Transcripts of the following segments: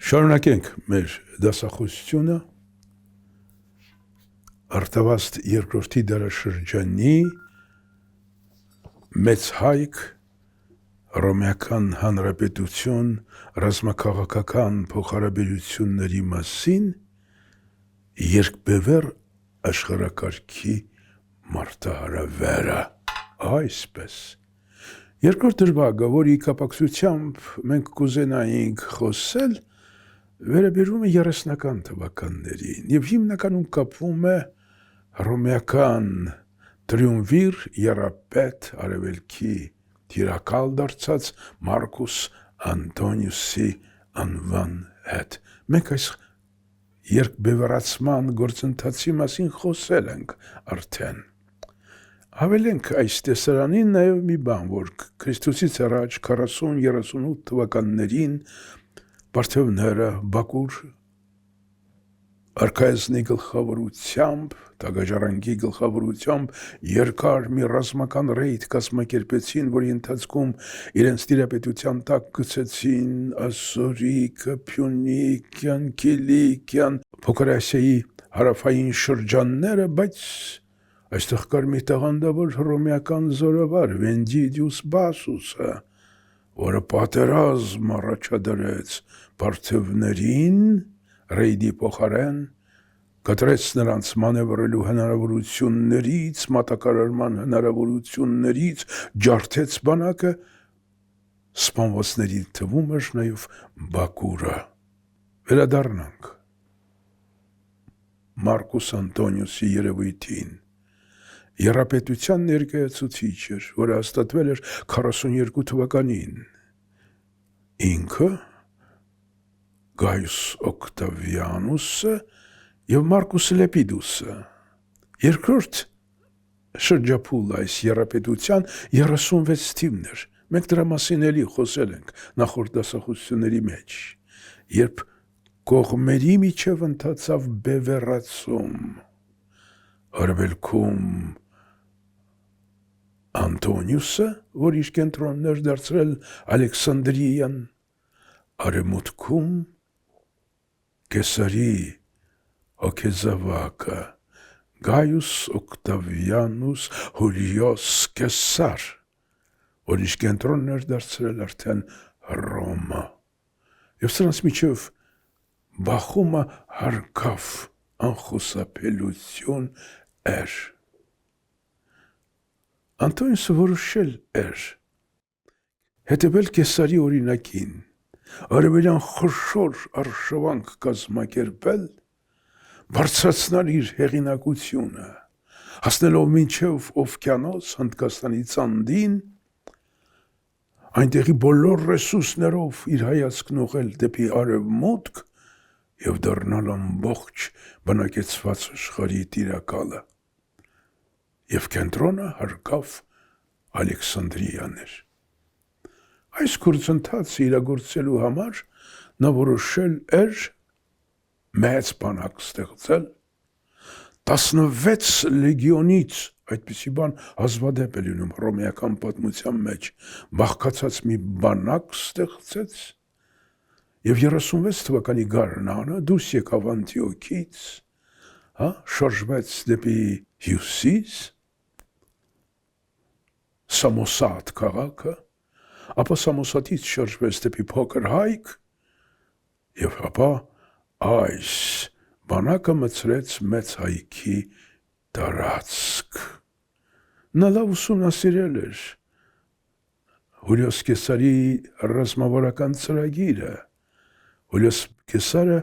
Շարունակենք մեր դասախոսությունը Արտավազդ երկրորդի դարաշրջանի մեծ հայք Հռոմեական հանրապետություն ռազմաքաղաքական փոխհարաբերությունների մասին երկբևեռ աշխարհակարգի մարտահրավերը այսպես երկրորդ դրվագը, որի կապակցությամբ մենք կուզենայինք խոսել, վերաբերում է 30-ական թվականներին և հիմնականում կապվում է հռոմեական տրիումվիր եռապետ արևելքի թիրակալ դարձած Մարկուս Անտոնիուսի անվան հետ։ Մենք այս երկբևեռացման գործընթացի մասին խոսել ենք արդեն։ Հավելենք այս տեսարանին նաև մի բան, որ Քրիստոսից առաջ 40-38 թվականներին Պարթևները Բակուր արքայազնի գլխավորությամբ, Տագաժառանգի գլխավորությամբ երկար մի ռազմական ռեյդ կազմակերպեցին, որի ընթացքում իրենց տիրապետության տակ գցեցին Ասորիկը, Փյունիկյան, Կիլիկյան, Փոքր Ասիայի հարավային շրջանները, բայց այստեղ կար մի տաղանդավոր հռոմեական զորավար Վենդիդիուս Բասուսը, որը պատերազմ առաջադրեց պարթևներին ռեյդի փոխարեն, կտրեց նրանց մանևրելու հնարավորություններից, մատակարարման հնարավորություններից, ջարդեց բանակը, սպանվածների թվում էր նաև Բակուրը։ Վերադառնանք Մարկուս Անտոնիուսի երևույթին։ Եռապետության ներկայացուցիչ էր, որը հաստատվել էր 42 թվականին։ Ինքը Գայուս Օկտավիանուսը և Մարկուս Լեպիդուսը։ Երկրորդ շրջափուլ այս եռապետության 36 թիվն էր։ Մենք դրա մասին էլի խոսել ենք նախորդ դասախոսությունների մեջ, երբ կողմերի միջև ընթացավ բևեռացում, արևելքում Անտոնիուսը, որ իր կենտրոնն էր դարձրել Ալեքսանդրիան, արևմուտքում Կեսարի հոգեզավակը Գայուս Օկտավիանուս Հուլիոս Կեսար, որ իր կենտրոնն էր դարձրել արդեն Հռոմը, և սրանց միջև բախումը հարկավ անխուսափելիություն էր։ Անտոնիուսը որոշել էր հետևել Կեսարի օրինակին, արևելյան խոշոր արշավանք կազմակերպել, բարձրացնել իր հեղինակությունը, հասնելով մինչև Օվկիանոս Հնդկաստանի ծանդին, այնտեղի բոլոր ռեսուրսներով իր հայացքն ուղղել դեպի արևմուտք և դառնալ ամբողջ բնակեցված աշխարհի տիրակալը, և կենտրոնը հարկավ Ալեքսանդրիան էր։ Այս գործընթացը իրագործելու համար նա որոշել էր մեծ բանակ ստեղծել, 16 լեգիոնից, այդպիսի բան հազվադեպ է լինում հռոմեական պատմության մեջ, բաղկացած մի բանակ ստեղծեց, և 36 թվականի գարնանը դուրս եկավ Անտիոքից, շարժվեց դեպի հյուսիս, Սամոսատ քաղաքը, ապա Սամոսատից շարժվեց դեպի Փոքր Հայք, և ապա այս բանակը մտցրեց Մեծ Հայքի տարածք։ Նա լավ ուսումնասիրել էր Հուլիոս Կեսարի ռազմավարական ծրագիրը։ Հուլիոս Կեսարը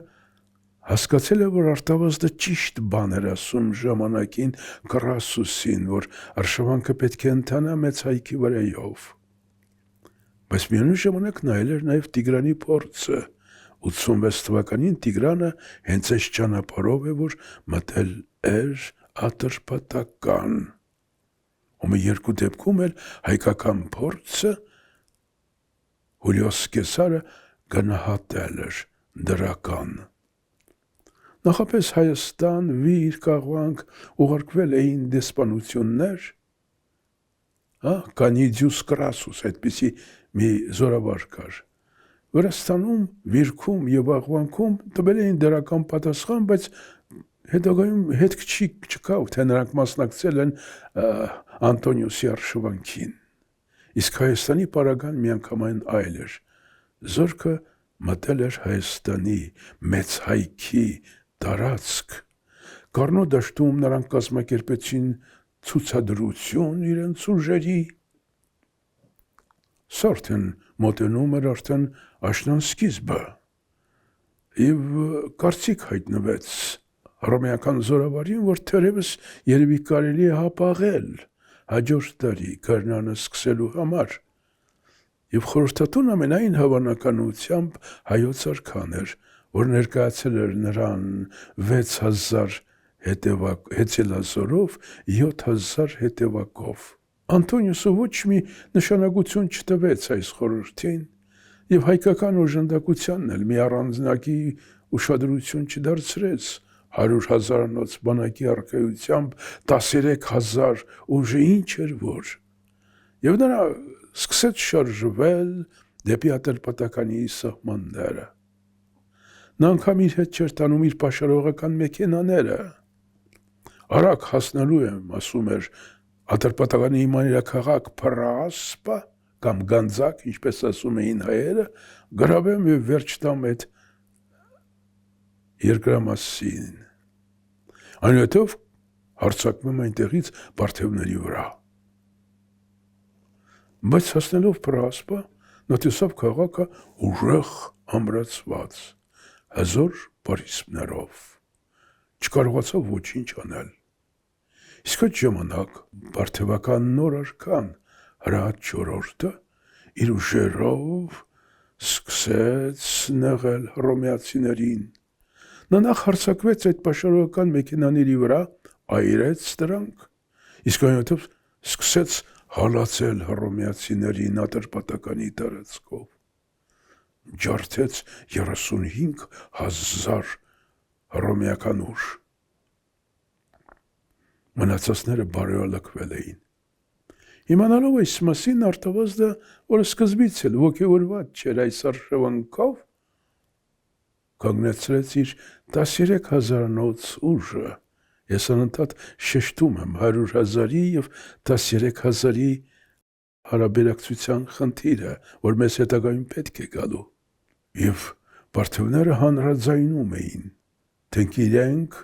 հասկացել է, որ Արտավազդը ճիշտ բան էր ասում ժամանակին Կռասուսին, որ արշավանքը պետք է ընթանա Մեծ Հայքի վրայով։ Բայց միևնույն ժամանակ նայել էր նաև Տիգրանի փորձը։ 86 թվականին Տիգրանը հենց այս ճանապարհով է, որ մտել էր Ատրպատական։ Ու երկու դեպքում էլ հայկական փորձը Հուլիոս Կեսարը գնահատել էր դրական։ Նախապես Հայաստան, Վիր, Կաղվանք ուղարկվել էին դեսպանություններ, Կանիդիուս Կռասուս այդպիսի մի զորավար կար, Վրաստանում, Վիրքում եւ Աղվանքում տվել էին դրական պատասխան, բայց հետագայում հետք չկա, թե նրանք մասնակցել են Անտոնիոսի արշավանքին։ Իսկ Հայաստանի պարագան միանգամայն այլ էր։ Զորքը մտել էր Հայաստանի մեծ հայքի տարածք։ Գառնո դաշտում նրանք կազմակերպեցին ցուցադրություն իրենց ուժերի։ Սարթեն մոտենում էր արդեն աշնան սկիզբը, եւ կարծիք հայտնվեց հռոմեական զորավարին, որ թերևս երևի կարելի է հապաղել հաջորդ տարի գարնանը սկսելու համար, եւ խորհրդատուն ամենայն հավանականությամբ հայոց արքան էր, որ ներկայացել էր նրան 6000 հեծելազորով, 7000 հետևակով։ Անտոնիոսը ոչ մի նշանակություն չտվեց այս խորհրդին, եւ հայկական օժանդակությանն էլ մի առանձնակի ուշադրություն չդարձրեց 100,000-անոց բանակի առկայությամբ 13,000 ուժը ինչ էր որ, եւ նրա սկսեց շարժվել դեպի Ատրպատականի սահմանները։ Նա անգամ իր հետ չէր տանում իր պաշարողական մեքենաները։ Արագ հասնելու եմ, ասում էր, Ատրպատականի մանրաքաղաք Փրասպա կամ Գանձակ, ինչպես ասում էին հայերը, գրավեմ եւ վերջ տամ այդ երկրամասին։ Այնուհետև հարձակվում այնտեղից Բարթևների վրա։ Բայց հասնելով Փրասպա, նա տեսավ քաղաքը ուժեղ ամրացված, հզոր պարիսպներով, չկարողացավ ոչինչ անել։ Իսկ այդ ժամանակ Բարթևական նոր արքան Հրաչ IV իր ուժերով սկսեց նեղել հռոմեացիներին։ Նա նախ հարձակվեց այդ պաշարողական մեքենաների վրա, այրեց դրանք, իսկ այնուհետև սկսեց հալածել հռոմեացիներին Ատրպատականի տարածքով։ Ջարդեց 35,000 հռոմեական ուժ։ Մնացածները բարոյալքվել էին։ Իմանալով այս մասին, Արտավազդը, որ սկզբից էլ ոգևորված չէր այս արշավանքով, կանգնեցրեց իր 13,000-անոց ուժը։ Ես անընդհատ շեշտում եմ 100,000-ի եւ 13,000-ի հարաբերակցության խնդիրը, որ մեզ հետագայում պետք է գալու։ Եվ Բարթևները հանրաձայնում էին, թենք իրենք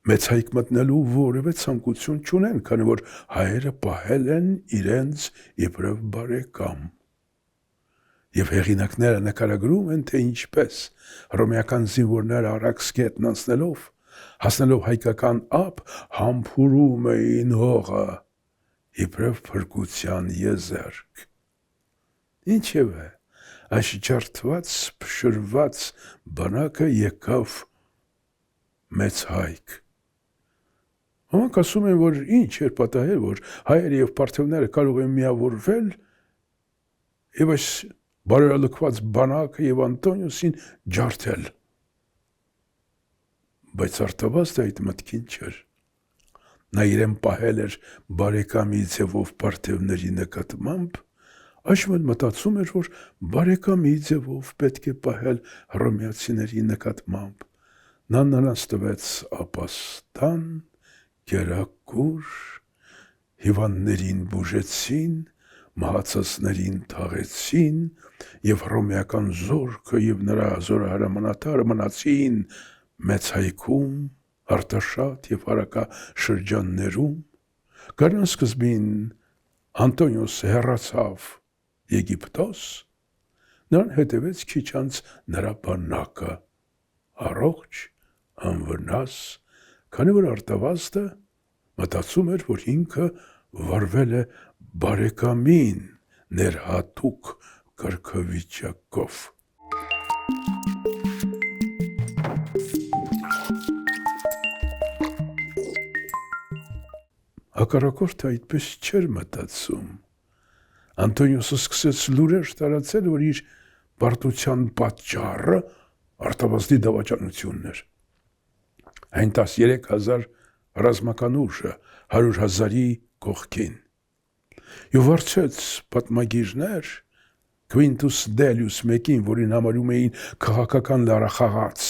մեծ հայք մտնելու որևէ ցանկություն չունեն, քանի որ հայերը պահել են իրենց իբրև բարեկամ։ Եվ հեղինակները նկարագրում են, թե ինչպես հռոմեական զինվորները Արաքսգետն անցնելով, հասնելով հայկական ափ, համբուրում էին հողը, իբրև փրկության եզերք։ Ինչևէ, այս ջարդված, փշրված բանակը եկավ մեծ հայք։ Ոմանք ասում են, որ ինչ էր պատահել, որ հայերը եւ պարթևները կարող են միավորվել եւ այս բարոյալքված բանակը եւ Անտոնիոսին ջարդել։ Բայց Արտավազդը այդ մտքին չէր։ Նա իրեն պահել էր բարեկամի ձևով պարթևների նկատմամբ, այժմ էլ մտածում էր, որ բարեկամի ձևով պետք է պահել հռոմեացիների նկատմամբ։ Նա նրանց տվեց ապաստան, գերակուր, հիվանդներին բուժեցին, մահացածներին թաղեցին, եւ հռոմեական զորքը եւ նրա զորահրամանատարը մնացին մեծ հայքում, Արտաշատ եւ հարակաշրջաններում։ Գարնան սկզբին Անտոնիոսը հեռացավ Եգիպտոս, նրան հետևեց քիչ անց նրա բանակը, առողջ, անվնաս, քանի որ Արտավազդը մտածում էր, որ ինքը վարվել է բարեկամին ներհատուկ կարգավիճակով։ Հակառակորդը այդպես չէր մտածում։ Անտոնիոսը սկսեց լուրեր տարածել, որ իր պարտության պատճառը Արտավազդի դավաճանությունն էր։ Այն 13,000 ռազմական ուժը 100,000-ի կողքին։ Եվ վարձեց պատմագիրներ, Quintus Delius մեկին, որին համարում էին քաղաքական լարախաղաց,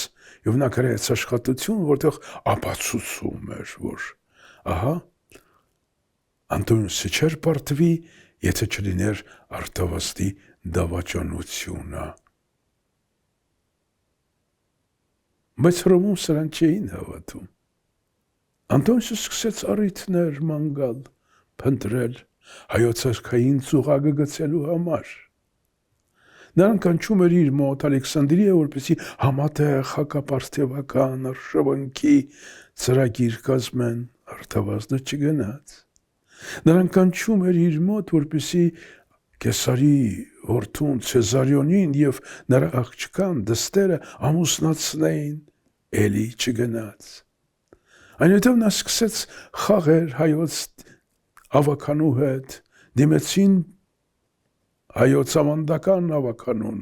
եւ նա գրեց աշխատություն, որտեղ ապացուցում էր, որ ահա Անտոնիոսը չէր պարտվի, եթե չլիներ Արտավազդի դավաճանությունը։ Բայց Հռոմում սրան չէին հավատում։ Անտոնիոսը սկսեց առիթներ ման գալ, փնտրել հայոց արքային ծուղակը գցելու համար։ Նրան կանչում էր իր մոտ Ալեքսանդրիա, որպեսզի համատեղ հակապարթևական արշավանքի ծրագիր կազմեն, Արտավազդը չգնաց։ Նրան կանչում էր իր մոտ, որպեսզի Կեսարի որդուն Ցեզարիոնին եւ նրա աղջկան դստերը ամուսնացնեին, էլի չգնաց։ Այնուհետև նա սկսեց խաղեր հայոց ավականու հետ, դիմեցին հայոց ավանդական ավականուն,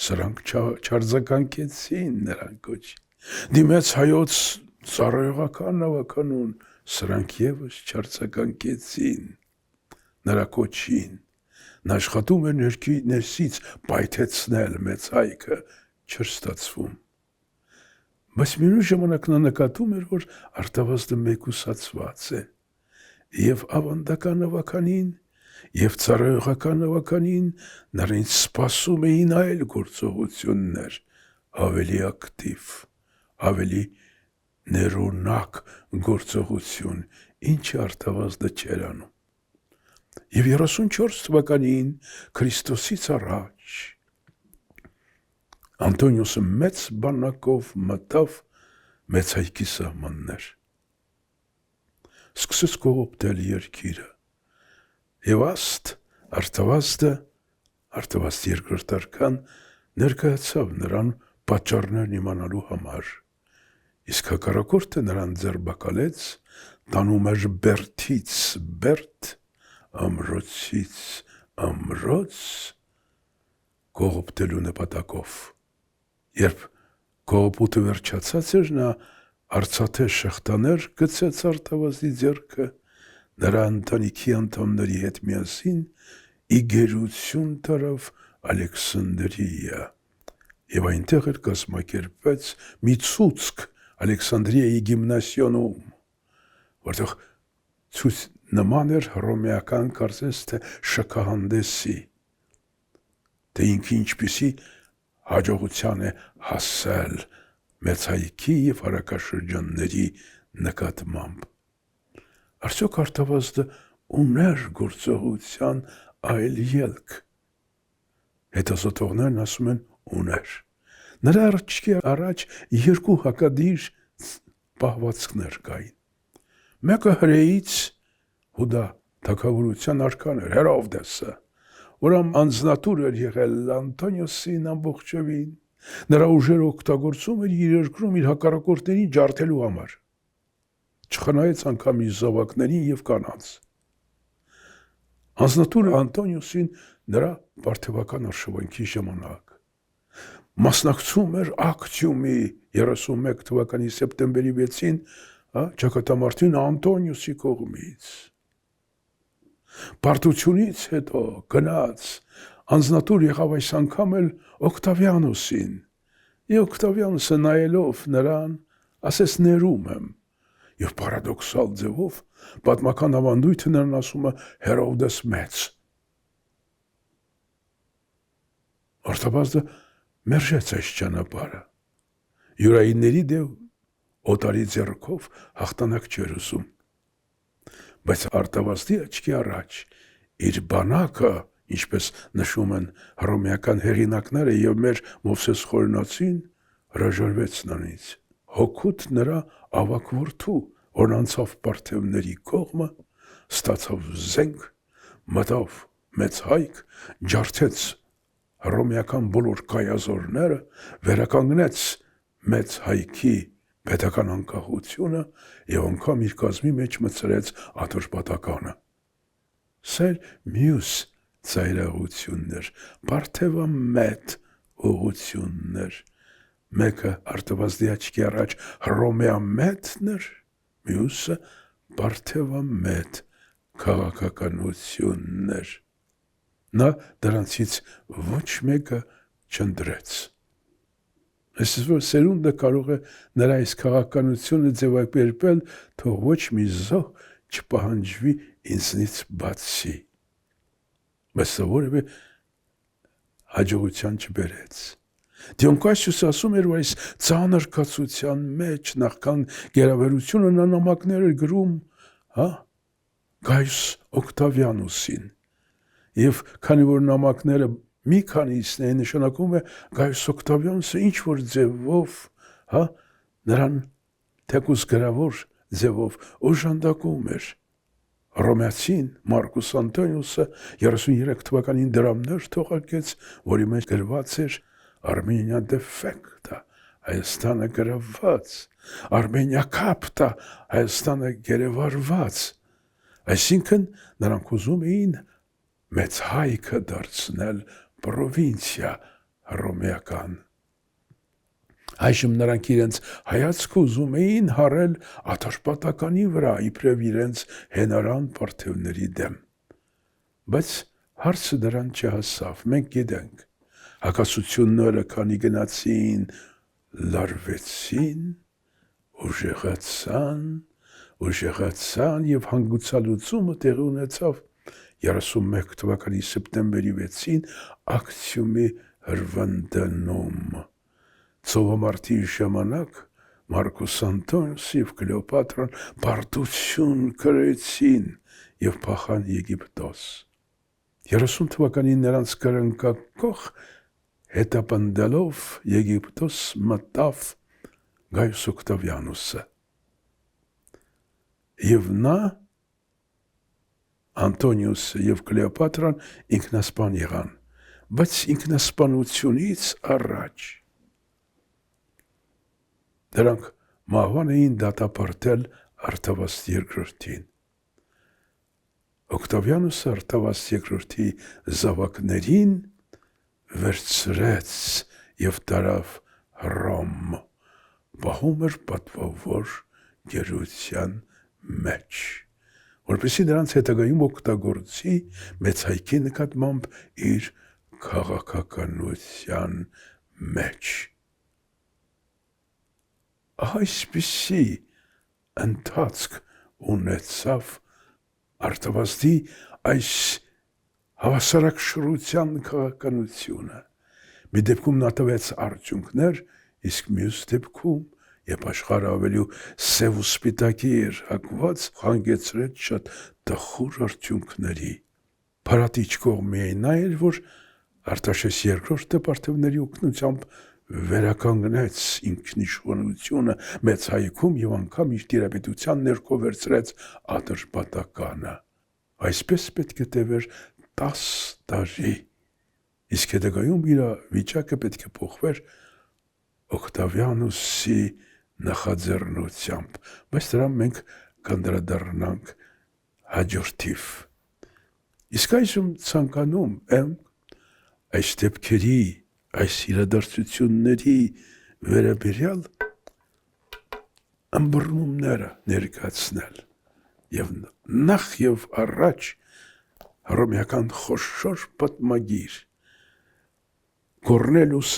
սրանք չարձագանքեցին նրան կոչին, դիմեց հայոց ծառայողական ավականուն, սրանք եւս չարձագանքեցին նրա կոչին։ Նա աշխատում էր ներսից պայթեցնել մեծ հայքը, չէր ստացվում։ Բայց մինչ ժամանակ նա նկատում էր, որ Արտավազդը մեկուսացված է, եւ ավանդական ավականին, եւ ծառայողական ավականին նրան սպասում էին այլ գործողություններ, ավելի ակտիվ, ավելի ներօրինակ գործողություն, ինչը Արտավազդը չէր անում։ Եվ 34 թվականին Քրիստոսից առաջ Անտոնիոսը մեծ բանակով մտավ մեծ հայքի սահմաններ։ Սկսեց կողոպտել երկիրը։ Եվ Արտավազդը երկրորդ արքան ներկայացավ նրան պատճառներն իմանալու համար։ Իսկ հակառակորդը նրան ձերբակալեց, տանում էր Բերդից Բերդ, ամրոցից ամրոց կողոպտելու նպատակով։ Երբ կողոպուտը վերջացած էր, նա արծաթե շղթաներ գցեց Արտավազդի ձեռքը, նրա ընտանիքի անդամների հետ միասին ի գերություն տարավ Ալեքսանդրիա, եւ այնտեղ էր կազմակերպվեց մի ցուցք Ալեքսանդրիայի գիմնասիոնում, որտեղ ցույց նման էր հռոմեական կարծես թե շքահանդեսի, թե ինքը ինչպիսի հաջողության է հասել մեծ հայքի եւ հարակաշրջանների նկատմամբ։ Արդյոք Արտավազդը ուներ գործողության այլ ելք։ Հետազոտողներն ասում են ուներ։ Նրա արջքի առաջ երկու հակադիր պահվածքներ կային։ Մեկը հրեից Հուդա թագավորության արքան էր, Հերովդեսը, որ անձնատուր էր եղել Անտոնիոսին ամբողջովին, նրա ուժերը օգտագործում էր իր երկրում իր հակառակորդներին ջարդելու համար, չխնայեց անգամ իր զավակներին եւ կանանց։ Անձնատուր Անտոնիոսին նրա պարթևական արշավանքի ժամանակ մասնակցում էր ակցիումի 31 թվականի սեպտեմբերի 6-ին ճակատամարտին Անտոնիոսի կողմից։ Պարտությունից հետո գնաց անձնատուր եղավ այս անգամ էլ Օկտավիանոսին, եւ Օկտավիանոսը նայելով նրան, ասես ներում եմ, եւ պարադոքսալ ձևով պատմական ավանդույթը նրան ասում է Հերովդես մեծ։ Արտավազդը մերժեց այս ճանապարհը։ Յուրայինների դեպ օտարի ձեռքով հաղթանակ չէր ուզում։ Բայց Արտավազդի աչքի առաջ իր բանակը, ինչպես նշում են հռոմեական հեղինակները եւ մեր Մովսես Խորնացին, հրաժարվեց նրանից։ Հոգուտ նրա ավագ որդու, որն անցավ պարթևների կողմը, ստացավ զենք, մտավ մեծ հայք, ջարդեց հռոմեական բոլոր կայազորները, վերականգնեց մեծ հայքի պետական անկախությունը եւ անգամ իր կազմի մեջ մտցրեց Ատրպատականը։ Սա մյուս ծայրահություններ, պարթևամետ ուղություններ։ Մեկը Արտավազդի աչքի առաջ հռոմեամետն էր, մյուսը պարթևամետ քաղաքականություններ։ Նա դրանցից ոչ մեկը չընտրեց։ Այսպես որ սերունդը կարող է նրա այս քաղաքականությունը ձևակերպել, թող ոչ մի զոհ չպահանջվի ինձնից բացի։ Բայց սա որևէ հաջողության չբերեց։ Դիոնկասիուսը ասում էր, որ այս ծանր կացության մեջ նախքան գերավերությունը նա նամակներ էր գրում, Գայուս Օկտավիանոսին։ Եվ քանի որ նամակները մի քանիսն էին, նշանակում է Գայուս Օկտավիանոսը ինչ որ ձևով, նրան թեկուզ գրավոր ձևով օժանդակում էր։ Ռոմեացին Մարկուս Անտոնիոսը 33 թվականին դրամներ թողարկեց, որի մեջ գրված էր Armenia defecta, Հայաստանը գրաված, Armenia capta, Հայաստանը գերեվարված։ Այսինքն նրանք ուզում էին մեծ հայքը դարձնել պրովինցիա հռոմեական։ Այժմ նրանք իրենց հայացքը ուզում էին հառել Աթաշպատականի վրա, իբրև իրենց հենարան պարթևների դեմ։ Բայց հարցը դրան չհասավ, մենք գիտենք, հակասությունները քանի գնացին, լարվեցին, ուժեղացան եւ հանգուցալուծումը տեղի ունեցավ 31 թվականի սեպտեմբերի 6-ին Ակցիումի հրվանդանում։ Ծովամարտի ժամանակ Մարկուս Անտոնիոսը եւ Կլեոպատրան բարդություն կրեցին եւ փախան Եգիպտոս։ 30 թվականին նրանց կրնկակող հետապնդելով Եգիպտոս մտավ Գայուս Օկտավիանոսը։ Եվ նա, Անտոնիոսը եւ Կլեոպատրան ինքնասպան եղան, բայց ինքնասպանությունից առաջ դրանք մահվան էին դատապարտել Արտավաստ II-ին։ Օկտավիանոսը Արտավաստ II-ի զավակներին վերցրեց եւ տարավ Հռոմ, պահում էր պատվավոր գերության մեջ, որպեսզի նրանց հետագայում օգտագործի մեծ հայքի նկատմամբ իր քաղաքականության մեջ։ Այսպիսի ընթացք ունեցավ Արտավազդի այս հավասարակշռության քաղաքականությունը։ Մի դեպքում նա տվեց արդյունքներ, իսկ մյուս դեպքում, երբ աշխարհը ավելի սև ու սպիտակի էր հագված, հանգեցրեց շատ տխուր արդյունքների։ Փարատիչ կողմի այն նա էր, որ Արտաշես II-ը պարթևների օգնությամբ վերականգնեց ինքնիշխանությունը մեծ հայքում եւ անգամ իր տիրապետության ներքո վերցրեց Աթաշպատականը։ Այսպես պետք է տևեր 10 տարի, իսկ հետագայում իր վիճակը պետք է փոխվեր Օկտավիանոսի նախաձեռնությամբ, բայց դրան մենք կանդրադառնանք հաջորդիվ։ Իսկ այժմ ցանկանում եմ այս դեպքերի, այս իրադարձությունների վերաբերյալ ըմբռնումները ներկայացնել եւ նախ եւ առաջ հռոմեական խոշոր պատմագիր Կորնելիուս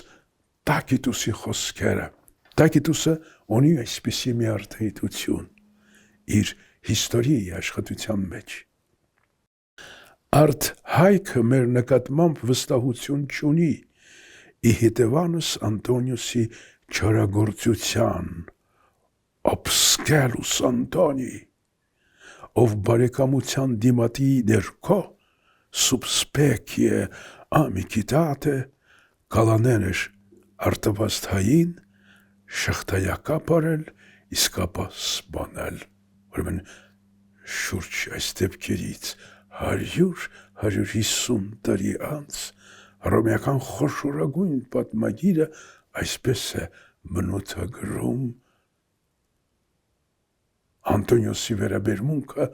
Տակիտուսի խոսքերը։ Տակիտուսը ունի այսպիսի մի արտահայտություն իր հիստորիայի աշխատության մեջ։ Արդ հայքը մեր նկատմամբ վստահություն չունի, ի հետևանս Անտոնիոսի չարագործության, obscelus Antoni, ով բարեկամության դիմատի ներքո subspecie amicitate կալանել էր Արտավազդային, շղթայակապ արել, իսկապա սպանել։ Ուրեմն շուրջ այս դեպքերից 100-150 տարի անց հռոմեական խոշորագույն պատմագիրը այսպես է բնութագրում Անտոնիոսի վերաբերմունքը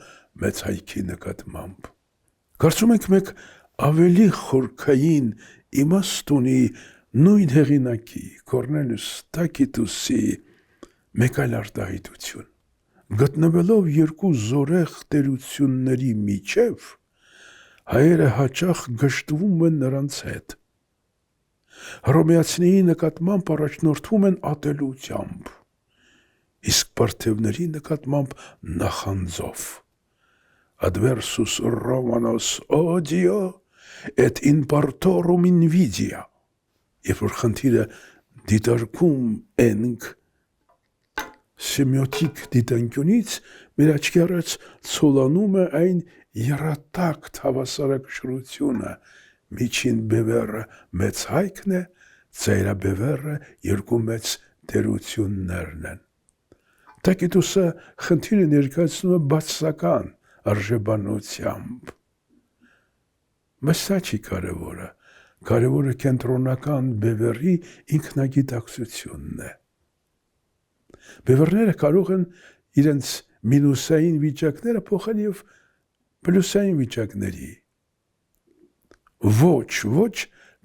մեծ հայքի նկատմամբ։ Կարծում ենք մեկ ավելի խորքային իմաստ ունի նույն հեղինակի Կորնելիուս Տակիտուսի մեկ այլ արտահայտություն։ Գտնվելով երկու զորեղ տերությունների միջև, հայերը հաճախ գժտվում են նրանց հետ։ Հռոմեացիների նկատմամբ առաջնորդվում են ատելությամբ, իսկ պարթևների նկատմամբ նախանձով։ Adversus Romanos odio et in partorum invidia։ Երբ որ խնդիրը դիտարկում ենք սեմիոտիկ դիտանկյունից, մեր աչքի առաջ ցոլանում է այն եռատակտ հավասարակշռությունը, միջին բևեռը մեծ հայքն է, ծայրաբևեռը երկու մեծ տերություններն են։ Տակիտուսը խնդիրը ներկայացնում է բացասական արժեբանությամբ։ Բայց սա չի կարևորը, կարևորը կենտրոնական բևեռի ինքնագիտակցությունն է։ Բևեռները կարող են իրենց մինուսային վիճակները փոխել եւ պլյուսային վիճակների։ Ոչ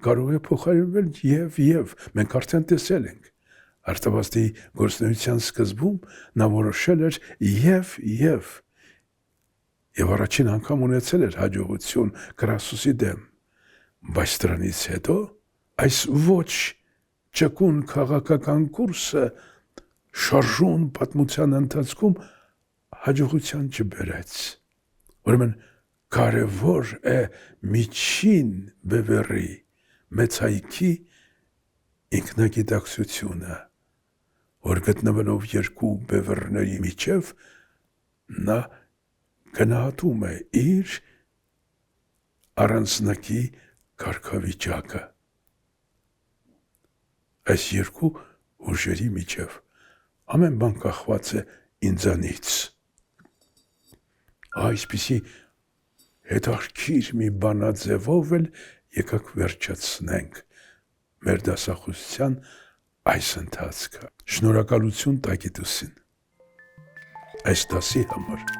կարող է փոխարինվել եւ մենք արդեն տեսել ենք։ Արտավազդի գործունեության սկզբում նա որոշել էր եւ առաջին անգամ ունեցել էր հաջողություն Կրասուսի դեմ, բայց դրանից հետո այս ոչ ճկուն քաղաքական կուրսը շարժուն պատմության ընթացքում հաջողության չբերեց։ Ուրեմն կարևոր է միջին բևեռի մեծ հայքի ինքնագիտակցությունը, որ գտնվելով երկու բևեռների միջև նա գնահատում է իր առանձնակի կարգավիճակը։ Այս երկու ուժերի միջև ամեն բան կախված է ինձանից։ Այսպիսի հետաքրքիր մի բանաձևով էլ եկեք վերջացնենք մեր դասախոսության այս ընթացքը։ Շնորհակալություն Տակիտուսին այս դասի համար։